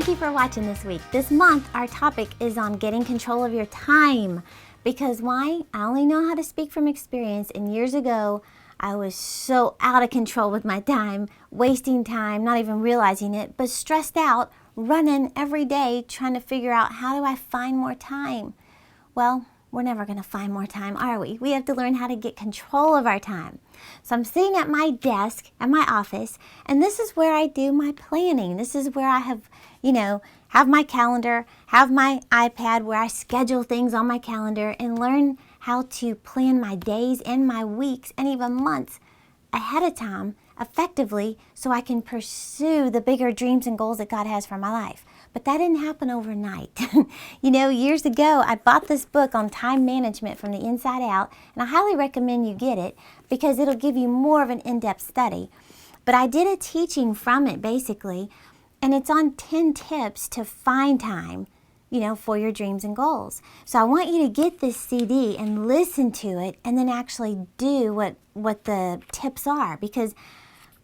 Thank you for watching this week. This month, our topic is on getting control of your time. Because why? I only know how to speak from experience, and years ago, I was so out of control with my time, wasting time, not even realizing it, but stressed out, running every day, trying to figure out how do I find more time. Well, we're never going to find more time, are we? We have to learn how to get control of our time. So I'm sitting at my desk at my office, and this is where I do my planning. This is where I have my calendar, have my iPad where I schedule things on my calendar and learn how to plan my days and my weeks and even months ahead of time effectively so I can pursue the bigger dreams and goals that God has for my life. But that didn't happen overnight. Years ago, I bought this book on time management from the inside out, and I highly recommend you get it because it'll give you more of an in-depth study. But I did a teaching from it, basically, and it's on 10 tips to find time, for your dreams and goals. So I want you to get this CD and listen to it and then actually do what the tips are, because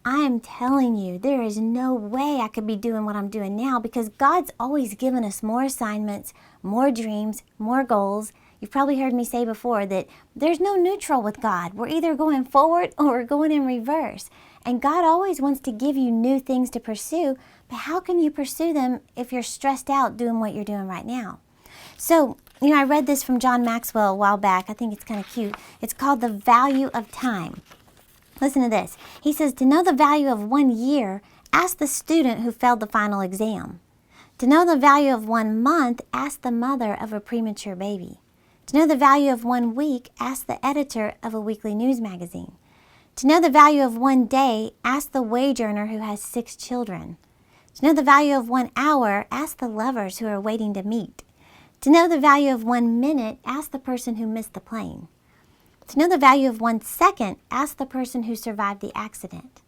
I am telling you, there is no way I could be doing what I'm doing now because God's always given us more assignments, more dreams, more goals. You've probably heard me say before that there's no neutral with God. We're either going forward or we're going in reverse. And God always wants to give you new things to pursue, but how can you pursue them if you're stressed out doing what you're doing right now? So, I read this from John Maxwell a while back. I think it's kind of cute. It's called The Value of Time. Listen to this. He says, to know the value of 1 year, ask the student who failed the final exam. To know the value of 1 month, ask the mother of a premature baby. To know the value of 1 week, ask the editor of a weekly news magazine. To know the value of 1 day, ask the wage earner who has 6 children. To know the value of 1 hour, ask the lovers who are waiting to meet. To know the value of 1 minute, ask the person who missed the plane. To know the value of 1 second, ask the person who survived the accident.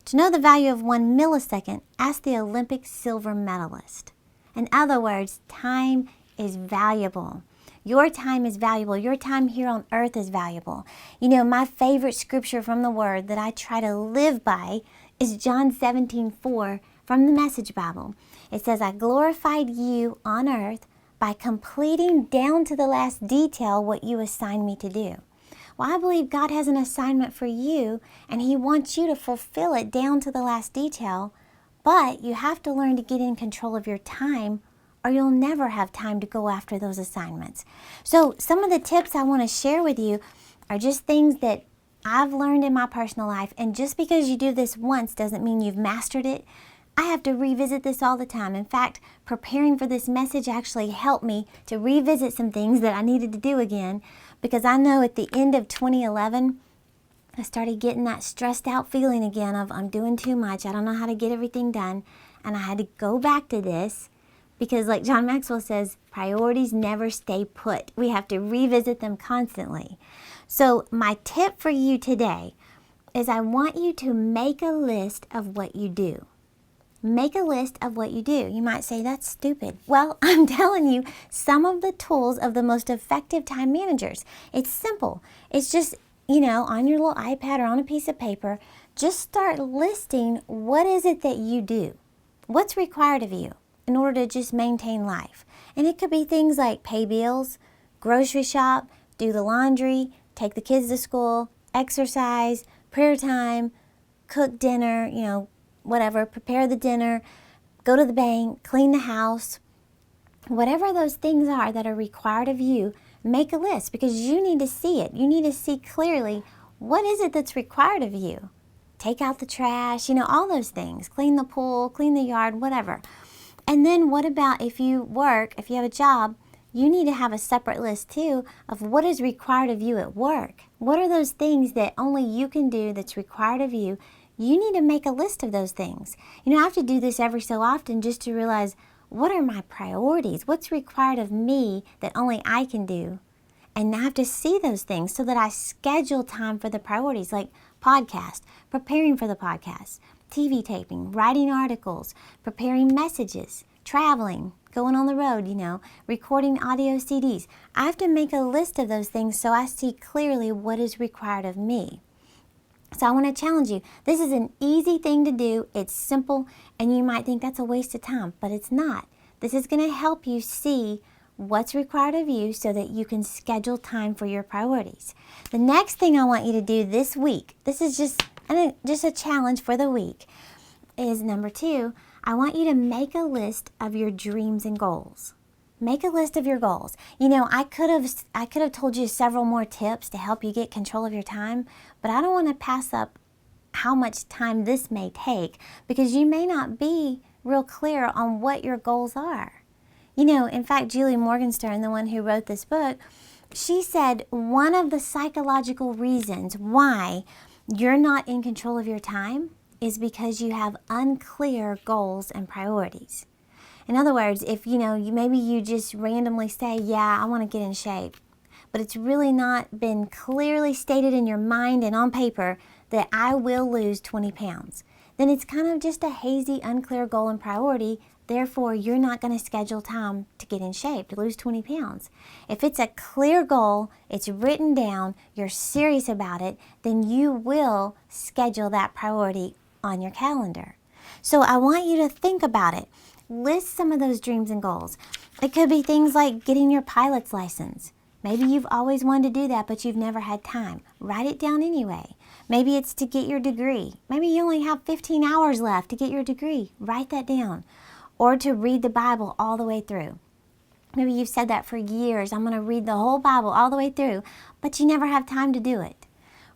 To know the value of 1 millisecond, ask the Olympic silver medalist. In other words, time is valuable. Your time is valuable. Your time here on earth is valuable. My favorite scripture from the Word that I try to live by is John 17:4 from the Message Bible. It says, I glorified you on earth by completing down to the last detail what you assigned me to do. Well, I believe God has an assignment for you, and He wants you to fulfill it down to the last detail, but you have to learn to get in control of your time, or you'll never have time to go after those assignments. So some of the tips I want to share with you are just things that I've learned in my personal life, and just because you do this once doesn't mean you've mastered it. I have to revisit this all the time. In fact, preparing for this message actually helped me to revisit some things that I needed to do again, because I know at the end of 2011, I started getting that stressed out feeling again of I'm doing too much. I don't know how to get everything done. And I had to go back to this because, like John Maxwell says, priorities never stay put. We have to revisit them constantly. So my tip for you today is I want you to make a list of what you do. Make a list of what you do. You might say, that's stupid. Well, I'm telling you some of the tools of the most effective time managers. It's simple. It's just, on your little iPad or on a piece of paper, just start listing what is it that you do. What's required of you in order to just maintain life. And it could be things like pay bills, grocery shop, do the laundry, take the kids to school, exercise, prayer time, cook dinner, whatever, prepare the dinner, go to the bank, clean the house. Whatever those things are that are required of you, make a list because you need to see it. You need to see clearly what is it that's required of you. Take out the trash, all those things. Clean the pool, clean the yard, whatever. And then what about if you have a job, you need to have a separate list too of what is required of you at work. What are those things that only you can do that's required of you? You need to make a list of those things. I have to do this every so often just to realize what are my priorities? What's required of me that only I can do? And I have to see those things so that I schedule time for the priorities like podcast, preparing for the podcast, TV taping, writing articles, preparing messages, traveling, going on the road, recording audio CDs. I have to make a list of those things so I see clearly what is required of me. So I want to challenge you. This is an easy thing to do. It's simple, and you might think that's a waste of time, but it's not. This is going to help you see what's required of you so that you can schedule time for your priorities. The next thing I want you to do this week, this is just a challenge for the week, is number 2, I want you to make a list of your dreams and goals. Make a list of your goals. You know, I could have told you several more tips to help you get control of your time, but I don't want to pass up how much time this may take because you may not be real clear on what your goals are. You know, in fact, Julie Morgenstern, the one who wrote this book, she said one of the psychological reasons why you're not in control of your time is because you have unclear goals and priorities. In other words, if maybe you just randomly say, yeah, I want to get in shape, but it's really not been clearly stated in your mind and on paper that I will lose 20 pounds, then it's kind of just a hazy, unclear goal and priority. Therefore, you're not going to schedule time to get in shape, to lose 20 pounds. If it's a clear goal, it's written down, you're serious about it, then you will schedule that priority on your calendar. So I want you to think about it. List some of those dreams and goals. It could be things like getting your pilot's license. Maybe you've always wanted to do that, but you've never had time. Write it down anyway. Maybe it's to get your degree. Maybe you only have 15 hours left to get your degree. Write that down. Or to read the Bible all the way through. Maybe you've said that for years. I'm going to read the whole Bible all the way through, but you never have time to do it.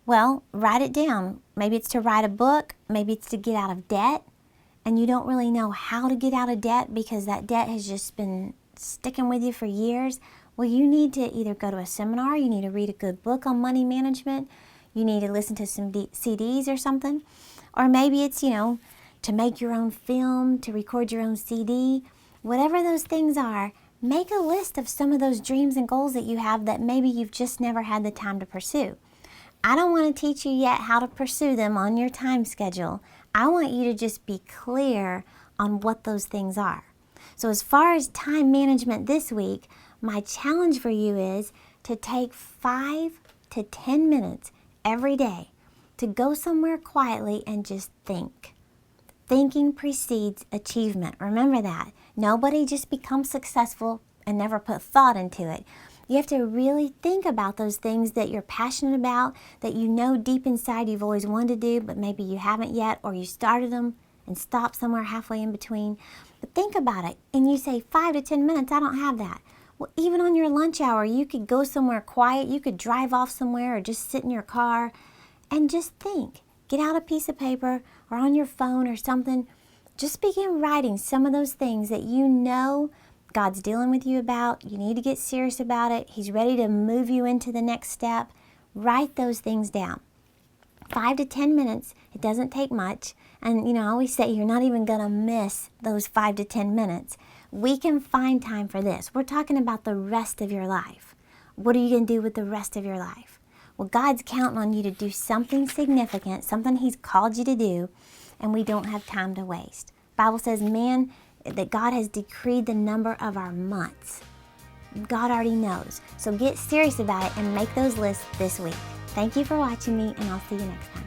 Well, write it down. Maybe it's to write a book. Maybe it's to get out of debt. And you don't really know how to get out of debt because that debt has just been sticking with you for years. Well, you need to either go to a seminar, you need to read a good book on money management, you need to listen to some CDs or something. Or maybe it's, to make your own film, to record your own CD. Whatever those things are, make a list of some of those dreams and goals that you have that maybe you've just never had the time to pursue. I don't want to teach you yet how to pursue them on your time schedule. I want you to just be clear on what those things are. So as far as time management this week, my challenge for you is to take 5 to 10 minutes every day to go somewhere quietly and just think. Thinking precedes achievement. Remember that. Nobody just becomes successful and never put thought into it. You have to really think about those things that you're passionate about, that you know deep inside you've always wanted to do, but maybe you haven't yet, or you started them and stopped somewhere halfway in between. But think about it, and you say 5 to 10 minutes, I don't have that. Well, even on your lunch hour, you could go somewhere quiet, you could drive off somewhere or just sit in your car and just think. Get out a piece of paper or on your phone or something. Just begin writing some of those things that you know God's dealing with you about. You need to get serious about it. He's ready to move you into the next step. Write those things down. 5 to 10 minutes. It doesn't take much. And, I always say you're not even going to miss those 5 to 10 minutes. We can find time for this. We're talking about the rest of your life. What are you going to do with the rest of your life? Well, God's counting on you to do something significant, something He's called you to do, and we don't have time to waste. The Bible says, that God has decreed the number of our months. God already knows. So get serious about it and make those lists this week. Thank you for watching me, and I'll see you next time.